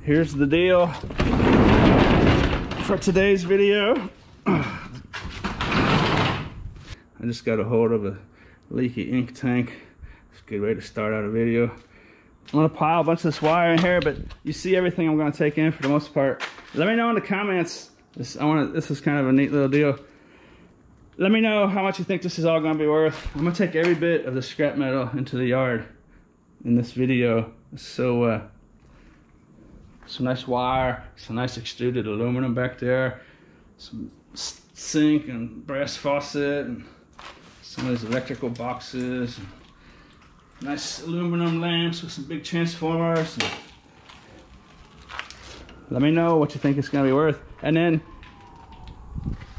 here's the deal for today's video. I just got a hold of a leaky ink tank. It's a good way to start out a video. I'm gonna pile a bunch of this wire in here, but you see everything I'm gonna take in for the most part. Let me know in the comments. This is kind of a neat little deal. Let me know how much you think this is all gonna be worth. I'm gonna take every bit of the scrap metal into the yard in this video. So some nice wire, some nice extruded aluminum back there, some sink and brass faucet, and some of these electrical boxes, and nice aluminum lamps with some big transformers. And let me know what you think it's gonna be worth, and then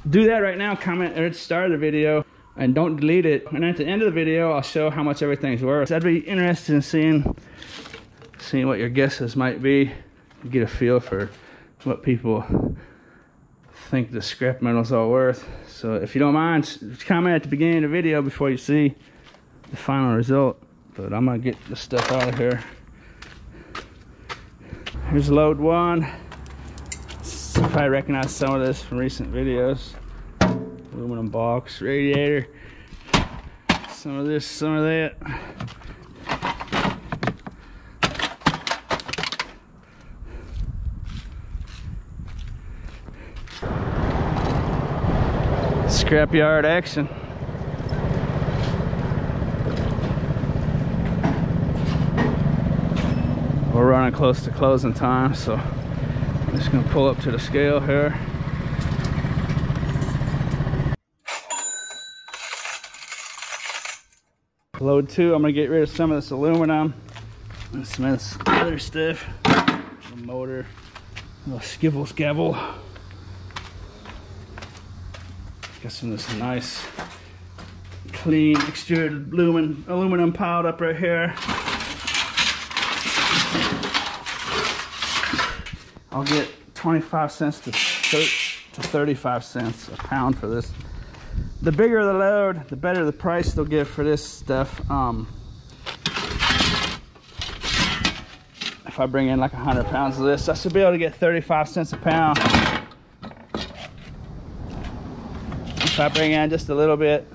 do that right now. Comment at the start of the video and don't delete it, and at the end of the video I'll show how much everything's worth. I'd be interested in seeing what your guesses might be, get a feel for what people think the scrap metal's all worth. So if you don't mind, comment at the beginning of the video before you see the final result. But I'm gonna get this stuff out of here. Here's load one. You probably recognize some of this from recent videos. Aluminum box, radiator, some of this, some of that. Scrapyard action. We're running close to closing time, so I'm just gonna pull up to the scale here. Load two, I'm gonna get rid of some of this aluminum and some of this other stuff. The motor, a little skivel. Got some of this nice, clean, extruded aluminum piled up right here. I'll get 25 cents to 35 cents a pound for this. The bigger the load, the better the price they'll give for this stuff. If I bring in like 100 pounds of this, I should be able to get 35 cents a pound. If I bring in just a little bit,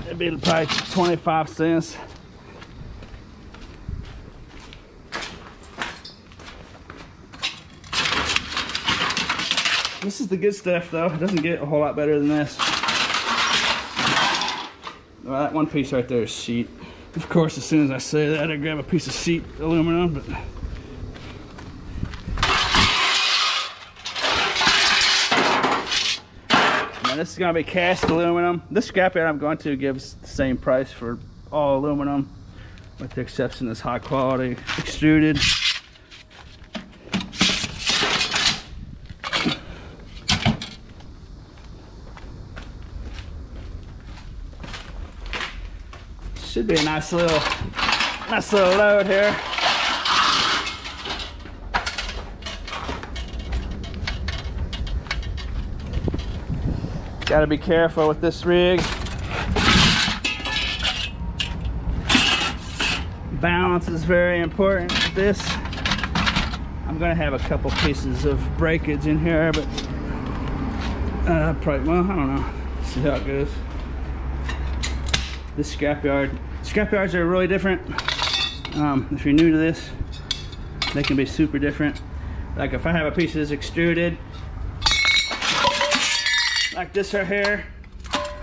it'd be probably 25 cents. This is the good stuff though. It doesn't get a whole lot better than this. Well, that one piece right there is sheet. Of course, as soon as I say that, I grab a piece of sheet aluminum, but now this is gonna be cast aluminum. This scrapyard I'm going to gives the same price for all aluminum, with the exception of this high quality extruded. Should be a nice little load here. Got to be careful with this rig. Balance is very important with this. I'm gonna have a couple pieces of breakage in here, but probably, well, I don't know. See how it goes. This scrapyards are really different. If you're new to this, they can be super different. Like if I have a piece of this extruded, like this right here,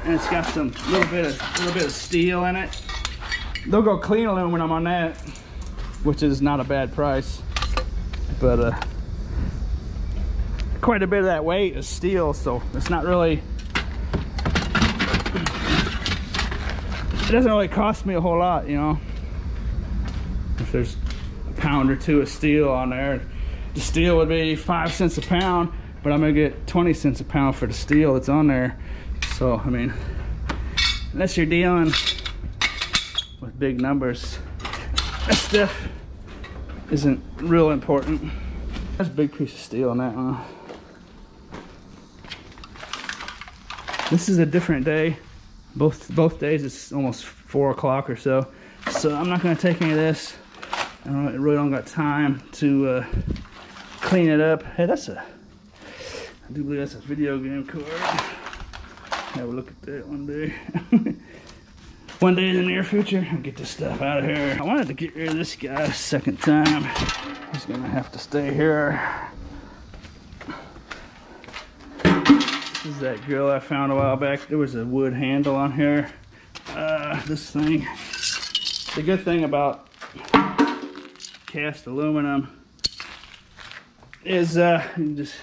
and it's got some little bit of steel in it, they'll go clean aluminum on that, which is not a bad price. But quite a bit of that weight is steel, so it's not really. It doesn't really cost me a whole lot, you know. If there's a pound or two of steel on there, the steel would be 5 cents a pound, but I'm gonna get 20 cents a pound for the steel that's on there. So I mean, unless you're dealing with big numbers, that stuff isn't real important. There's a big piece of steel on that one. This is a different day. Both days it's almost 4 o'clock or so. So I'm not gonna take any of this. I really don't got time to clean it up. Hey, I do believe that's a video game card. Have a look at that one day. One day in the near future, I'll get this stuff out of here. I wanted to get rid of this guy a second time. He's gonna have to stay here. This is that grill I found a while back. There was a wood handle on here. This thing. The good thing about cast aluminum is you can just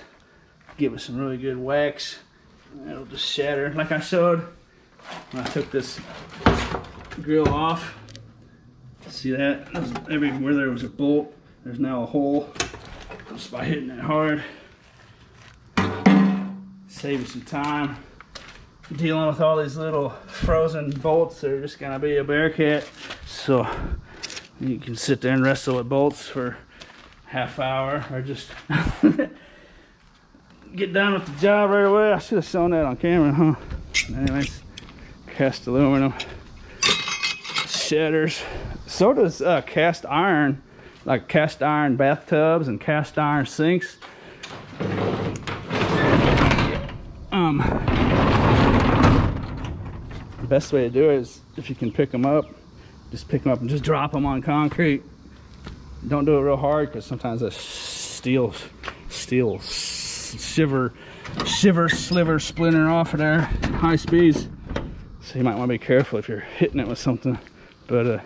give it some really good wax. It'll just shatter. Like I showed when I took this grill off. See that? Everywhere there was a bolt, there's now a hole. Just by hitting it hard. Save you some time dealing with all these little frozen bolts that are just gonna be a bear cat. So you can sit there and wrestle with bolts for half hour or just get done with the job right away. I should have shown that on camera, huh? Anyways, cast aluminum shatters. So does cast iron, like cast iron bathtubs and cast iron sinks. The best way to do it is if you can pick them up, just pick them up and just drop them on concrete. Don't do it real hard because sometimes the steel sliver splinter off of there at high speeds. So you might want to be careful if you're hitting it with something. But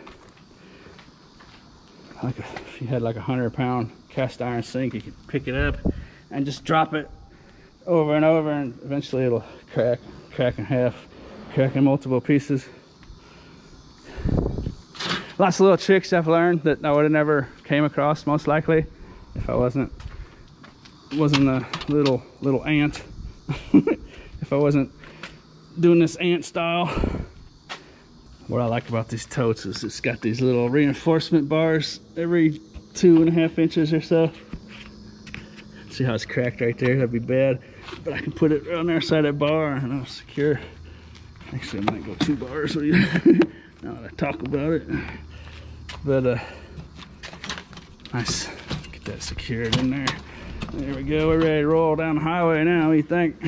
like if you had like a 100-pound cast iron sink, you could pick it up and just drop it over and over, and eventually it'll crack in half, crack in multiple pieces. Lots of little tricks I've learned that I would have never came across, most likely, if I wasn't a little ant. If I wasn't doing this ant style. What I like about these totes is it's got these little reinforcement bars every 2.5 inches or so. See how it's cracked right there? That'd be bad. But I can put it on the other side of that bar and it'll secure. Actually, I might go 2 bars with you now that I talk about it. But nice. Get that secured in there. There we go. We're ready to roll down the highway now. What do you think?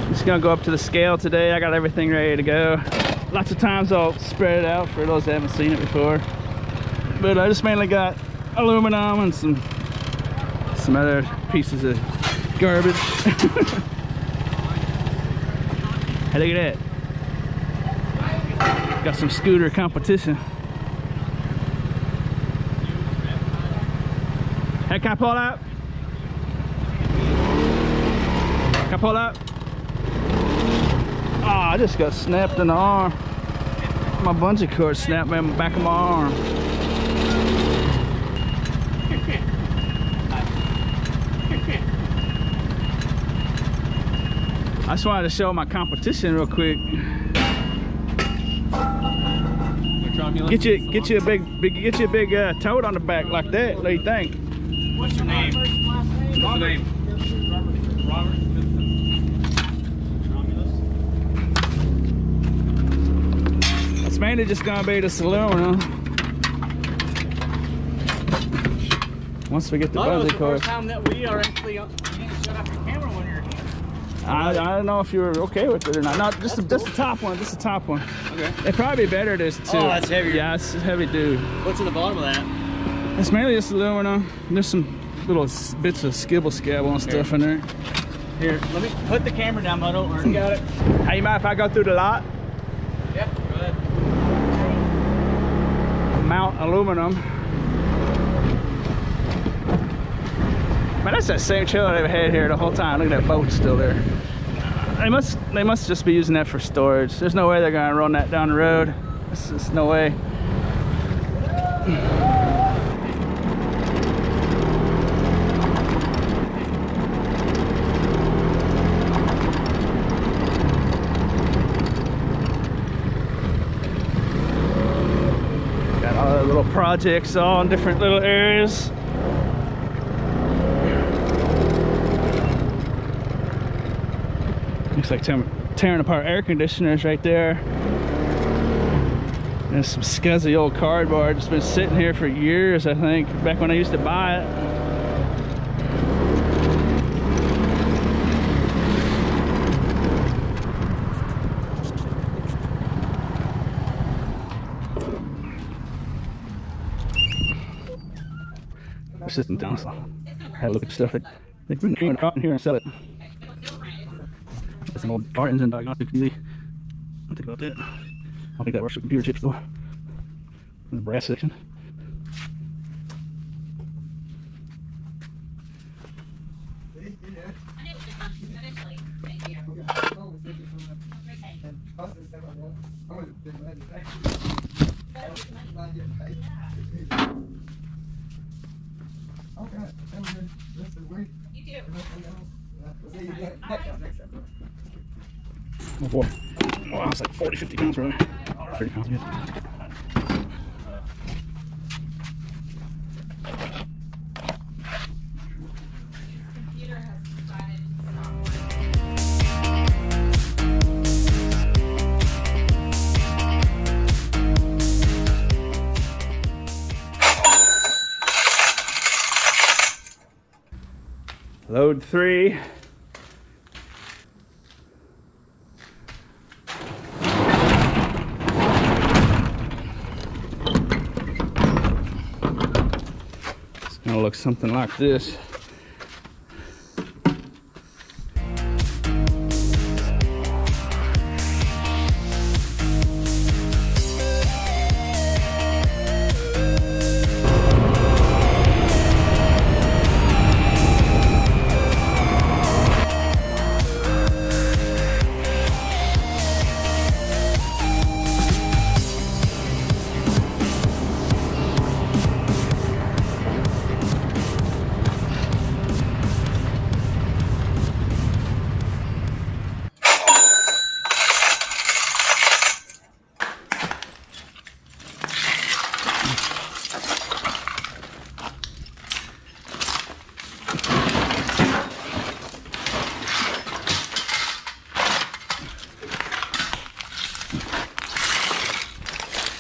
Just gonna go up to the scale today. I got everything ready to go. Lots of times I'll spread it out for those that haven't seen it before. But I just mainly got aluminum and some other pieces of garbage. Hey, look at that. Got some scooter competition. Hey, can I pull out? Can I pull out? Oh, I just got snapped in the arm. My bungee cord snapped in the back of my arm. I just wanted to show my competition real quick. Get you a big toad on the back like that. What do you think? What's your name? What's your name? Robert. It's mainly just gonna be the aluminum. Once we get the bungee cord. First time that we are actually you didn't shut off your camera when you're here. I don't know if you were okay with it or not. Not just the top one. Just the top one. Okay. It'd probably be better to. Oh, that's heavier. Yeah, it's heavy dude. What's in the bottom of that? It's mainly just aluminum. There's some little bits of skibble scabble and stuff in there. Here, let me put the camera down, but I don't already got it. Hey, you mind if I go through the lot? Yeah, go ahead. Mount aluminum. Man, that's that same trailer they've had here the whole time. Look at that boat still there. They must just be using that for storage. There's no way they're gonna run that down the road. There's just no way. Got all the little projects all in different little areas. Looks like tearing apart air conditioners right there. There's some scuzzy old cardboard. It's been sitting here for years, I think, back when I used to buy it. Assistant down, so I had to look at stuff that they bring it out in here and sell it. That's an old car engine diagnostic easy. I'll think about that. I think that works for computer chips though. In the brass section. Oh boy. Wow, it's like 40, 50 pounds, really. 30 pounds, good. Load 3. It's gonna look something like this.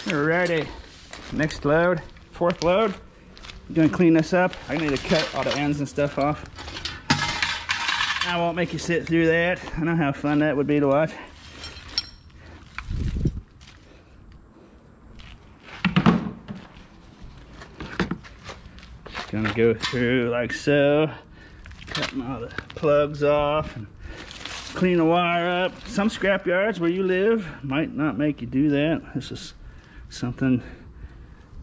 Alrighty, next load, 4th load. I'm gonna clean this up. I need to cut all the ends and stuff off. I won't make you sit through that. I know how fun that would be to watch. Just gonna go through like so, cutting all the plugs off and clean the wire up. Some scrap yards where you live might not make you do that. This is something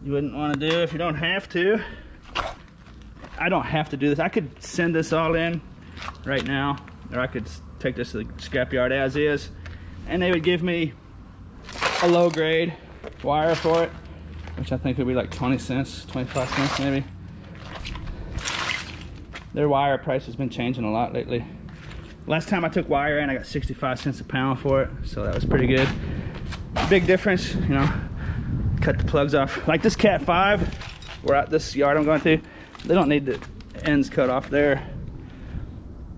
you wouldn't want to do if you don't have to. I don't have to do this. I could send this all in right now, or I could take this to the scrapyard as is, and they would give me a low grade wire for it, which I think would be like 20 cents, 25 cents maybe. Their wire price has been changing a lot lately. Last time I took wire in, I got 65 cents a pound for it, so that was pretty good. Big difference, you know. Cut the plugs off. Like this Cat 5, we're at this yard I'm going to, they don't need the ends cut off there.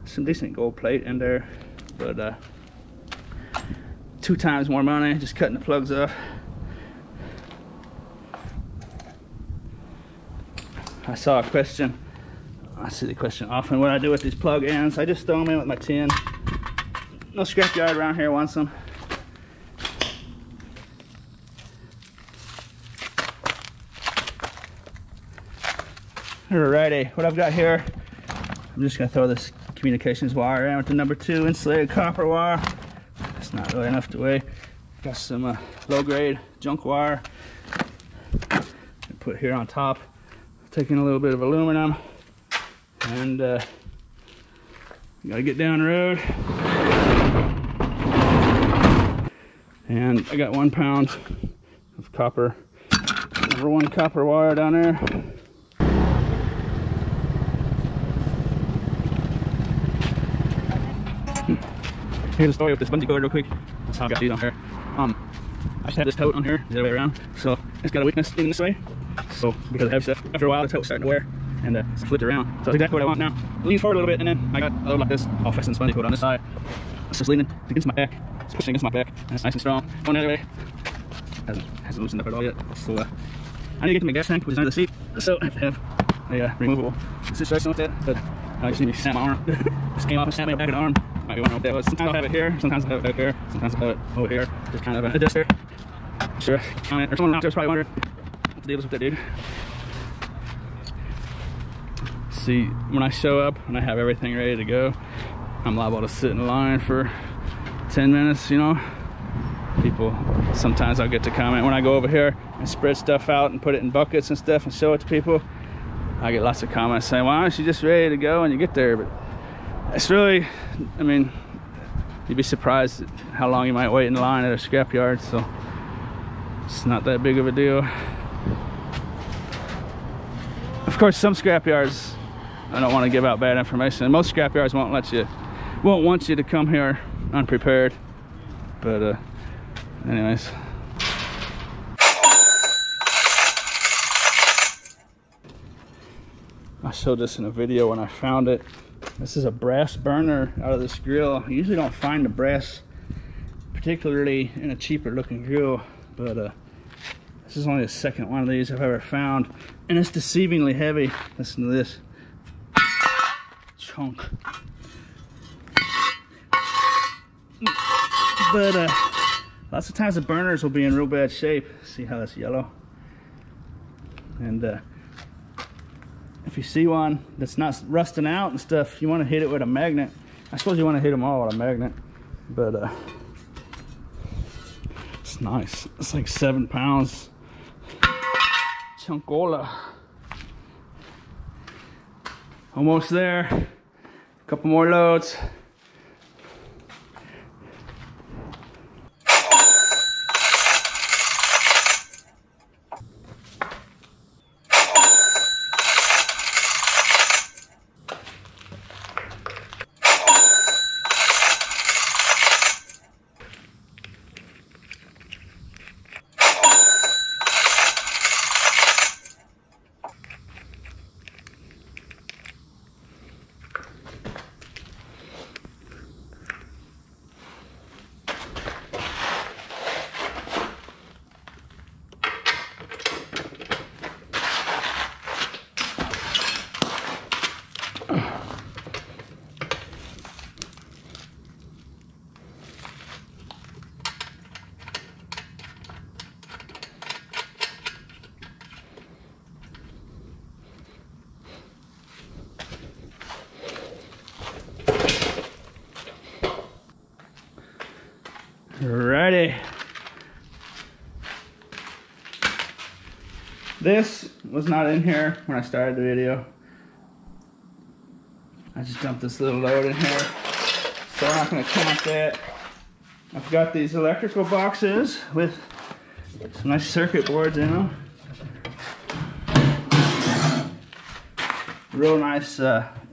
Some decent gold plate in there, but 2 times more money just cutting the plugs off. I saw a question. I see the question often, what I do with these plug ends. I just throw them in with my tin. No scrapyard around here wants them. Alrighty, what I've got here, I'm just gonna throw this communications wire in with the number 2 insulated copper wire. It's not really enough to weigh. Got some low grade junk wire. Put here on top. Taking a little bit of aluminum, and gotta get down the road. And I got 1 pound of copper, number 1 copper wire down there. Here's the story with this bungee cord real quick. That's how I got these on here. I just had this tote on here the other way around, so it's got a weakness in this way. So because of heavy stuff, after a while the tote's starting to wear and it's flipped around. So that's exactly what I want now. Lean forward a little bit, and then I got a load like this, all fixed and spongy coat on this side. It's just leaning against my back. It's pushing against my back. And it's nice and strong. Going the other way. Hasn't loosened up at all yet. So I need to get to my gas tank, which is under the seat. So I have to have a removable situation with that. But I just need to snap my arm. Just came off and snapped my back of the arm. Might be wondering what that was. Sometimes I'll have it here. Sometimes I'll have it back here. Sometimes I'll have it over here. Just kind of an adjuster. Sure. Comment or someone out there's probably wondering what the deal is with that dude. See, when I show up and I have everything ready to go, I'm liable to sit in line for 10 minutes, you know. People, sometimes I'll get to comment when I go over here and spread stuff out and put it in buckets and stuff and show it to people. I get lots of comments saying, why aren't you just ready to go when you get there? But it's really, I mean, you'd be surprised at how long you might wait in line at a scrapyard, so it's not that big of a deal. Of course, some scrapyards, I don't want to give out bad information, and most scrapyards won't want you to come here unprepared. But anyways, I showed this in a video when I found it. This is a brass burner out of this grill. You usually don't find the brass particularly in a cheaper looking grill, but this is only the second one of these I've ever found, and it's deceivingly heavy. Listen to this chunk. But lots of times the burners will be in real bad shape. See how that's yellow? And if you see one that's not rusting out and stuff, you want to hit it with a magnet. I suppose you want to hit them all with a magnet, but it's nice. It's like 7 pounds. Chunkola. Almost there. A couple more loads. Ready. This was not in here when I started the video. I just dumped this little load in here, so I'm not going to count that. I've got these electrical boxes with some nice circuit boards in them. Real nice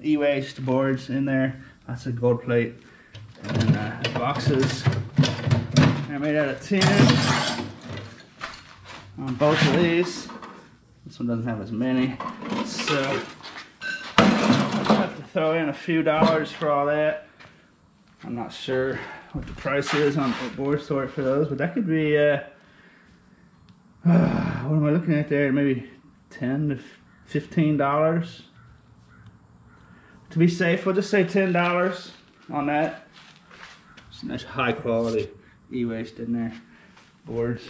e-waste boards in there. Lots of gold plate. And boxes. They're made out of tin on both of these. This one doesn't have as many, so I'll have to throw in a few dollars for all that. I'm not sure what the price is on the board sort for those, but that could be what am I looking at there? Maybe $10 to $15. To be safe, we'll just say $10 on that. Some nice high quality e-waste in there, boards.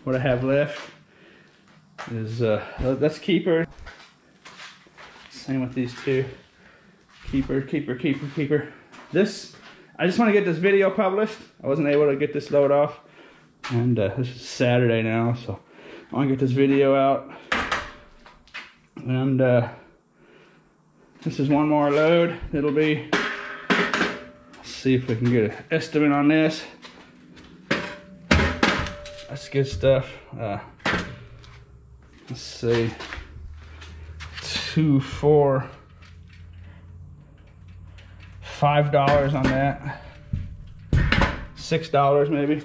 What I have left is that's keeper. Same with these two. Keeper. This, I just want to get this video published. I wasn't able to get this load off, and this is Saturday now, so I want to get this video out. And this is one more load. It'll be, let's see if we can get an estimate on this. That's good stuff. Let's see, 2, 4, $5 on that. $6 maybe.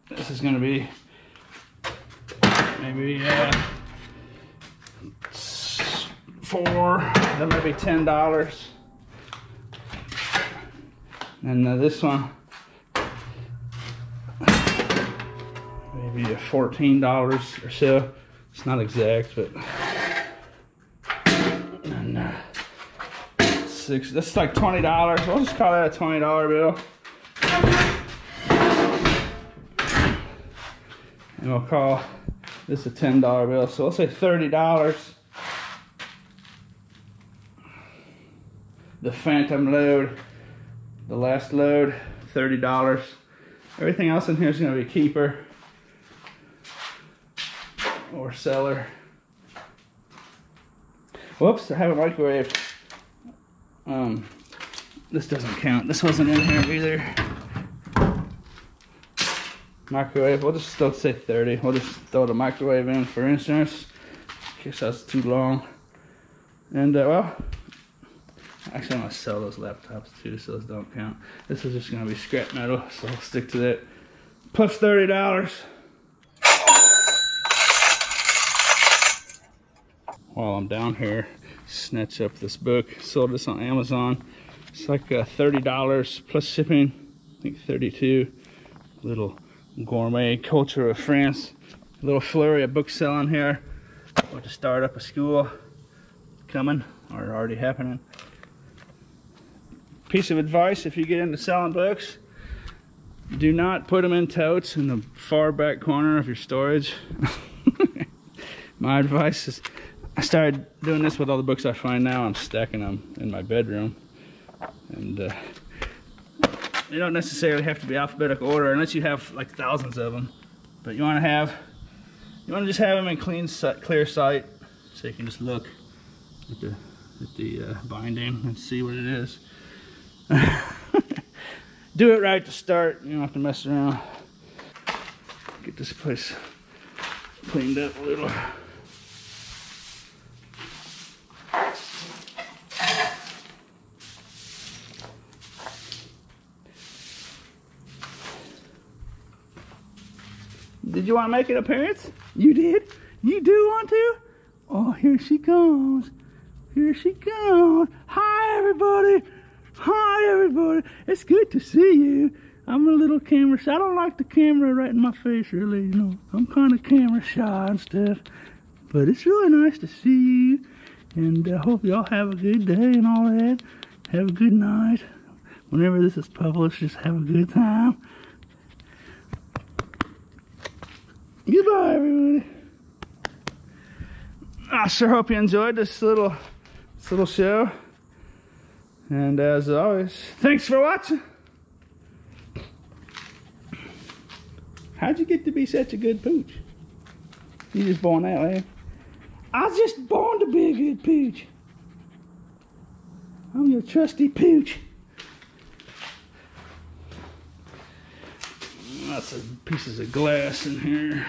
This is gonna be maybe 4, that might be $10. And this one, maybe $14 or so. It's not exact, but and 6. That's like $20. We'll just call that a $20 bill. And we'll call this a $10 bill. So let's say $30. The phantom load, the last load, $30. Everything else in here is going to be keeper or seller. Whoops, I have a microwave. This doesn't count. This wasn't in here either. Microwave, we'll just still say 30. We'll just throw the microwave in for insurance in case that's too long. And well, actually I'm gonna sell those laptops too, so those don't count. This is just gonna be scrap metal, so I'll stick to that. Plus $30. While I'm down here, snatch up this book. Sold this on Amazon. It's like $30 plus shipping. I think 32. Little gourmet culture of France. A little flurry of book selling here. About to start up a school. Coming or already happening. Piece of advice: if you get into selling books, do not put them in totes in the far back corner of your storage. My advice is, I started doing this with all the books I find now. I'm stacking them in my bedroom, and they don't necessarily have to be alphabetical order unless you have like thousands of them. But you want to just have them in clear sight, so you can just look at the binding and see what it is. Do it right to start. You don't have to mess around. Get this place cleaned up a little. Did you want to make an appearance? You did? You do want to? Oh, here she comes. Here she comes. Hi, everybody. Hi, everybody. It's good to see you. I'm a little camera shy. I don't like the camera right in my face, really. You know, I'm kind of camera shy and stuff. But it's really nice to see you. And I hope y'all have a good day and all that. Have a good night. Whenever this is published, just have a good time. Goodbye, everybody. I sure hope you enjoyed this little show. And as always, thanks for watching. How'd you get to be such a good pooch? You just born that way? I was just born to be a good pooch. I'm your trusty pooch. Lots of pieces of glass in here.